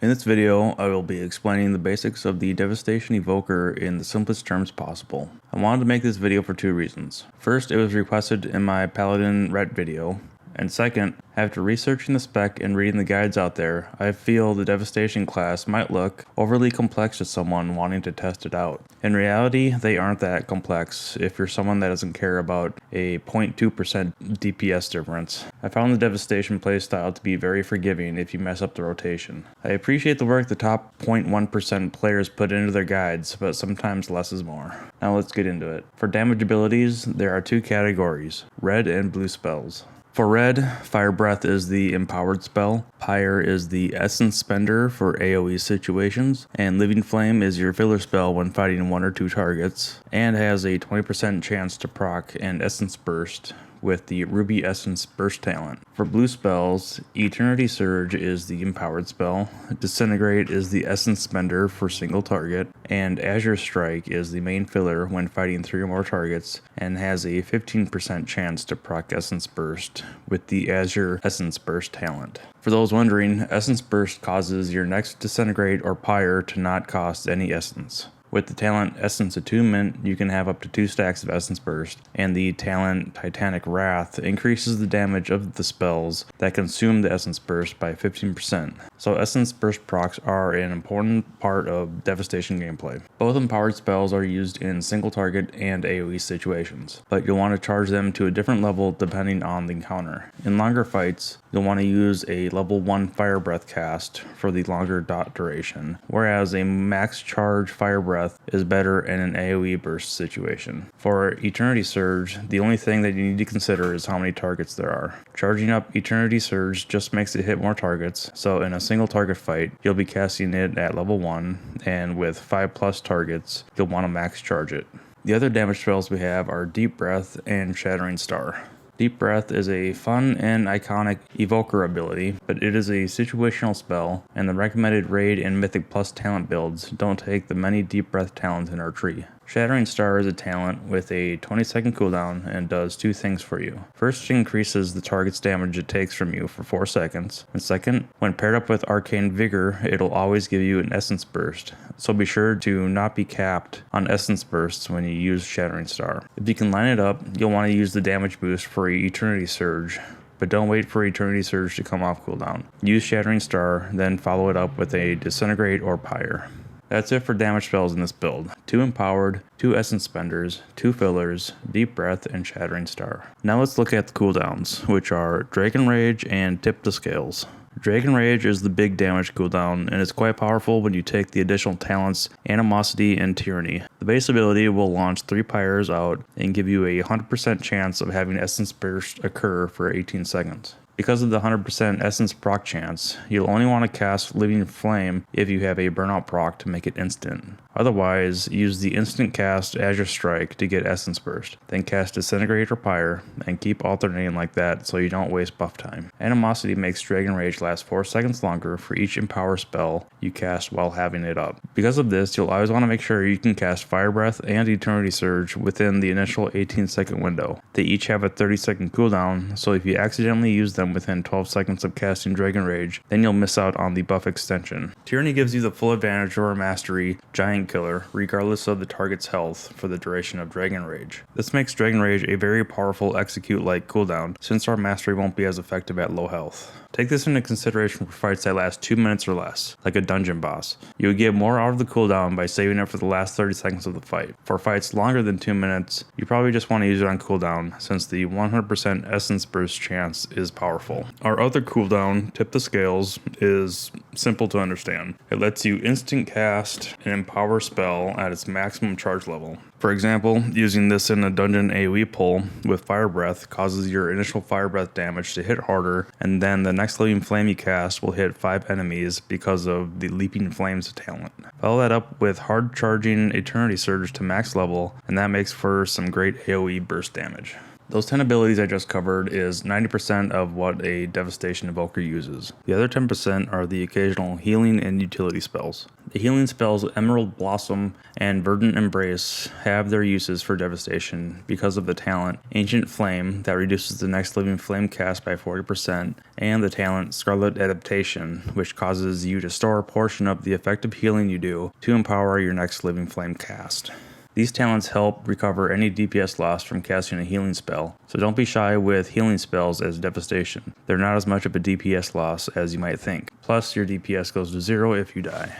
In this video, I will be explaining the basics of the Devastation Evoker in the simplest terms possible. I wanted to make this video for two reasons. First, it was requested in my Paladin Ret video, and second, after researching the spec and reading the guides out there, I feel the Devastation class might look overly complex to someone wanting to test it out. In reality, they aren't that complex if you're someone that doesn't care about a 0.2% DPS difference. I found the Devastation playstyle to be very forgiving if you mess up the rotation. I appreciate the work the top 0.1% players put into their guides, but sometimes less is more. Now let's get into it. For damage abilities, there are two categories, red and blue spells. For red, Fire Breath is the empowered spell, Pyre is the essence spender for AoE situations, and Living Flame is your filler spell when fighting one or two targets, and has a 20% chance to proc an essence burst with the Ruby Essence Burst talent. For blue spells, Eternity Surge is the empowered spell, Disintegrate is the essence spender for single target, and Azure Strike is the main filler when fighting 3 or more targets and has a 15% chance to proc Essence Burst with the Azure Essence Burst talent. For those wondering, Essence Burst causes your next Disintegrate or Pyre to not cost any essence. With the talent Essence Attunement, you can have up to 2 stacks of Essence Burst, and the talent Titanic Wrath increases the damage of the spells that consume the Essence Burst by 15%. So Essence Burst procs are an important part of Devastation gameplay. Both empowered spells are used in single target and AoE situations, but you'll want to charge them to a different level depending on the encounter. In longer fights, you'll want to use a level 1 Fire Breath cast for the longer dot duration, whereas a max charge Fire Breath is better in an AoE burst situation. For Eternity Surge, the only thing that you need to consider is how many targets there are. Charging up Eternity Surge just makes it hit more targets, so in a single target fight, you'll be casting it at level 1, and with 5+ targets, you'll want to max charge it. The other damage spells we have are Deep Breath and Shattering Star. Deep Breath is a fun and iconic evoker ability, but it is a situational spell, and the recommended raid and mythic plus talent builds don't take the many Deep Breath talents in our tree. Shattering Star is a talent with a 20-second cooldown and does 2 things for you. First, it increases the target's damage it takes from you for 4 seconds, and second, when paired up with Arcane Vigor, it'll always give you an Essence Burst, so be sure to not be capped on Essence Bursts when you use Shattering Star. If you can line it up, you'll want to use the damage boost for Eternity Surge, but don't wait for Eternity Surge to come off cooldown. Use Shattering Star, then follow it up with a Disintegrate or Pyre. That's it for damage spells in this build. 2 empowered, 2 essence spenders, 2 fillers, Deep Breath, and Shattering Star. Now let's look at the cooldowns, which are Dragon Rage and Tip the Scales. Dragon Rage is the big damage cooldown, and it's quite powerful when you take the additional talents Animosity and Tyranny. The base ability will launch 3 pyres out and give you a 100% chance of having Essence Burst occur for 18 seconds. Because of the 100% essence proc chance, you'll only want to cast Living Flame if you have a burnout proc to make it instant. Otherwise, use the instant cast Azure Strike to get Essence Burst, then cast Disintegrate or Pyre, and keep alternating like that so you don't waste buff time. Animosity makes Dragon Rage last 4 seconds longer for each empower spell you cast while having it up. Because of this, you'll always want to make sure you can cast Fire Breath and Eternity Surge within the initial 18-second window. They each have a 30-second cooldown, so if you accidentally use them within 12 seconds of casting Dragon Rage, then you'll miss out on the buff extension. Tyranny gives you the full advantage over Mastery, Giant Killer, regardless of the target's health for the duration of Dragon Rage. This makes Dragon Rage a very powerful execute-like cooldown, since our Mastery won't be as effective at low health. Take this into consideration for fights that last 2 minutes or less, like a dungeon boss. You would get more out of the cooldown by saving it for the last 30 seconds of the fight. For fights longer than 2 minutes, you probably just want to use it on cooldown, since the 100% Essence Burst chance is powerful. Our other cooldown, Tip the Scales, is simple to understand. It lets you instant cast an empower spell at its maximum charge level. For example, using this in a dungeon AoE pull with Fire Breath causes your initial Fire Breath damage to hit harder, and then the next Living Flame you cast will hit 5 enemies because of the Leaping Flames talent. Follow that up with hard charging Eternity Surge to max level, and that makes for some great AoE burst damage. Those 10 abilities I just covered is 90% of what a Devastation Evoker uses. The other 10% are the occasional healing and utility spells. The healing spells Emerald Blossom and Verdant Embrace have their uses for Devastation because of the talent Ancient Flame that reduces the next living flame cast by 40%, and the talent Scarlet Adaptation, which causes you to store a portion of the effective healing you do to empower your next living flame cast. These talents help recover any DPS loss from casting a healing spell, so don't be shy with healing spells as Devastation. They're not as much of a DPS loss as you might think. Plus, your DPS goes to 0 if you die.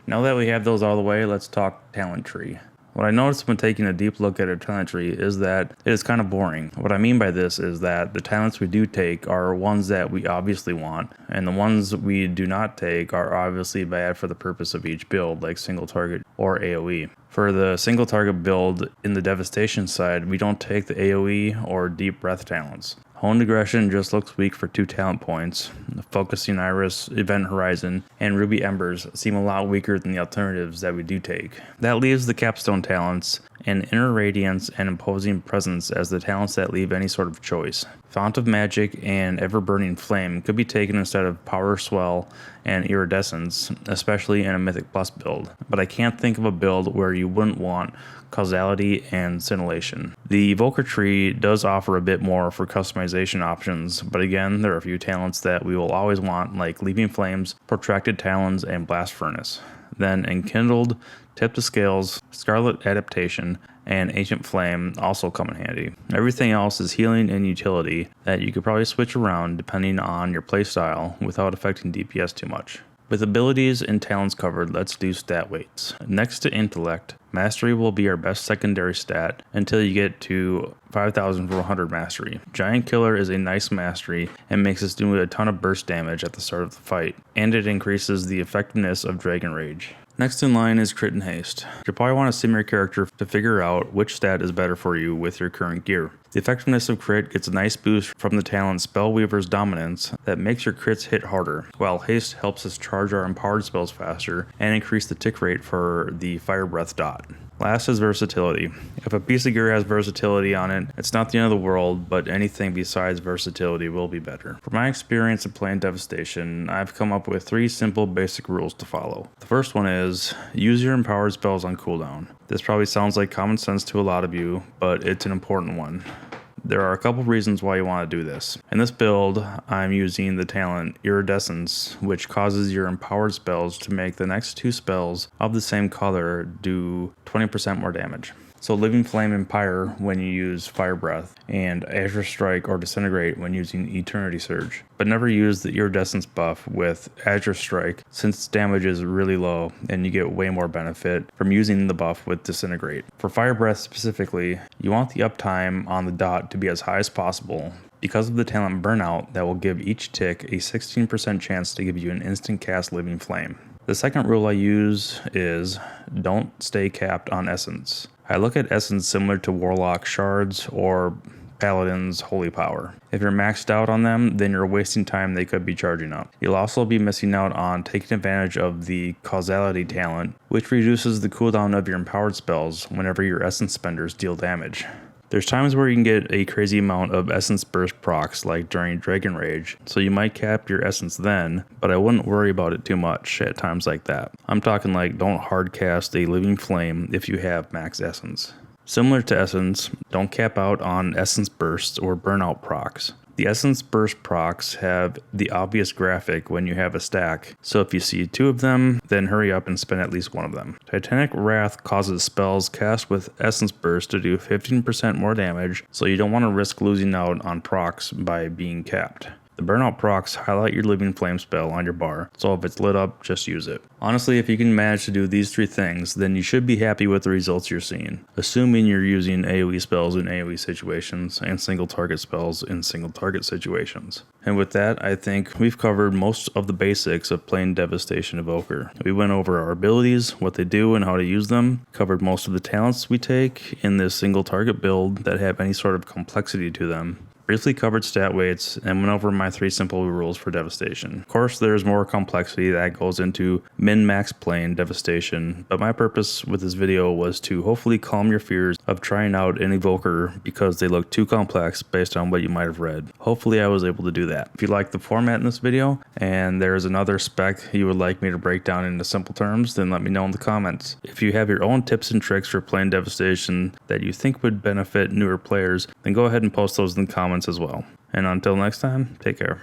Now that we have those out of the way, let's talk talent tree. What I noticed when taking a deep look at a talent tree is that it is kind of boring. What I mean by this is that the talents we do take are ones that we obviously want, and the ones we do not take are obviously bad for the purpose of each build, like single target or AoE. For the single target build in the Devastation side, we don't take the AoE or Deep Breath talents. Honed Aggression just looks weak for 2 talent points. Focusing Iris, Event Horizon, and Ruby Embers seem a lot weaker than the alternatives that we do take. That leaves the Capstone talents and Inner Radiance and Imposing Presence as the talents that leave any sort of choice. Fount of Magic and Ever-Burning Flame could be taken instead of Power Swell and Iridescence, especially in a Mythic Plus build, but I can't think of a build where you wouldn't want Causality and Scintillation. The Evoker tree does offer a bit more for customization options, but again, there are a few talents that we will always want, like Leaping Flames, Protracted Talons, and Blast Furnace. Then Enkindled, Tip the Scales, Scarlet Adaptation, and Ancient Flame also come in handy. Everything else is healing and utility that you could probably switch around depending on your playstyle without affecting DPS too much. With abilities and talents covered, let's do stat weights. Next to Intellect, Mastery will be our best secondary stat until you get to 5,400 Mastery. Giant Killer is a nice mastery and makes us do a ton of burst damage at the start of the fight, and it increases the effectiveness of Dragon Rage. Next in line is Crit and Haste. You'll probably want to sim your character to figure out which stat is better for you with your current gear. The effectiveness of Crit gets a nice boost from the talent Spellweaver's Dominance that makes your crits hit harder, while Haste helps us charge our empowered spells faster and increase the tick rate for the Fire Breath dot. Last is Versatility. If a piece of gear has versatility on it, it's not the end of the world, but anything besides versatility will be better. From my experience of playing Devastation, I've come up with 3 simple basic rules to follow. The first one is, use your empowered spells on cooldown. This probably sounds like common sense to a lot of you, but it's an important one. There are a couple reasons why you want to do this. In this build, I'm using the talent Iridescence, which causes your empowered spells to make the next 2 spells of the same color do 20% more damage. So Living Flame and Pyre when you use Fire Breath, and Azure Strike or Disintegrate when using Eternity Surge. But never use the Iridescence buff with Azure Strike since its damage is really low and you get way more benefit from using the buff with Disintegrate. For Fire Breath specifically, you want the uptime on the dot to be as high as possible because of the talent Burnout that will give each tick a 16% chance to give you an instant cast Living Flame. The second rule I use is don't stay capped on Essence. I look at Essence similar to Warlock Shards or Paladin's Holy Power. If you're maxed out on them, then you're wasting time they could be charging up. You'll also be missing out on taking advantage of the Causality talent, which reduces the cooldown of your empowered spells whenever your Essence spenders deal damage. There's times where you can get a crazy amount of Essence Burst procs like during Dragon Rage, so you might cap your Essence then, but I wouldn't worry about it too much at times like that. I'm talking like don't hard cast a Living Flame if you have max Essence. Similar to Essence, don't cap out on Essence Bursts or Burnout procs. The Essence Burst procs have the obvious graphic when you have a stack, so if you see 2 of them, then hurry up and spend at least 1 of them. Titanic Wrath causes spells cast with Essence Burst to do 15% more damage, so you don't want to risk losing out on procs by being capped. The Burnout procs highlight your Living Flame spell on your bar, so if it's lit up, just use it. Honestly, if you can manage to do these 3 things, then you should be happy with the results you're seeing, assuming you're using AoE spells in AoE situations and single target spells in single target situations. And with that, I think we've covered most of the basics of playing Devastation Evoker. We went over our abilities, what they do, and how to use them, covered most of the talents we take in this single target build that have any sort of complexity to them, briefly covered stat weights, and went over my 3 simple rules for Devastation. Of course, there's more complexity that goes into min-max playing Devastation, but my purpose with this video was to hopefully calm your fears of trying out an Evoker because they look too complex based on what you might have read. Hopefully I was able to do that. If you like the format in this video and there's another spec you would like me to break down into simple terms, then let me know in the comments. If you have your own tips and tricks for playing Devastation that you think would benefit newer players, then go ahead and post those in the comments as well. And until next time, take care.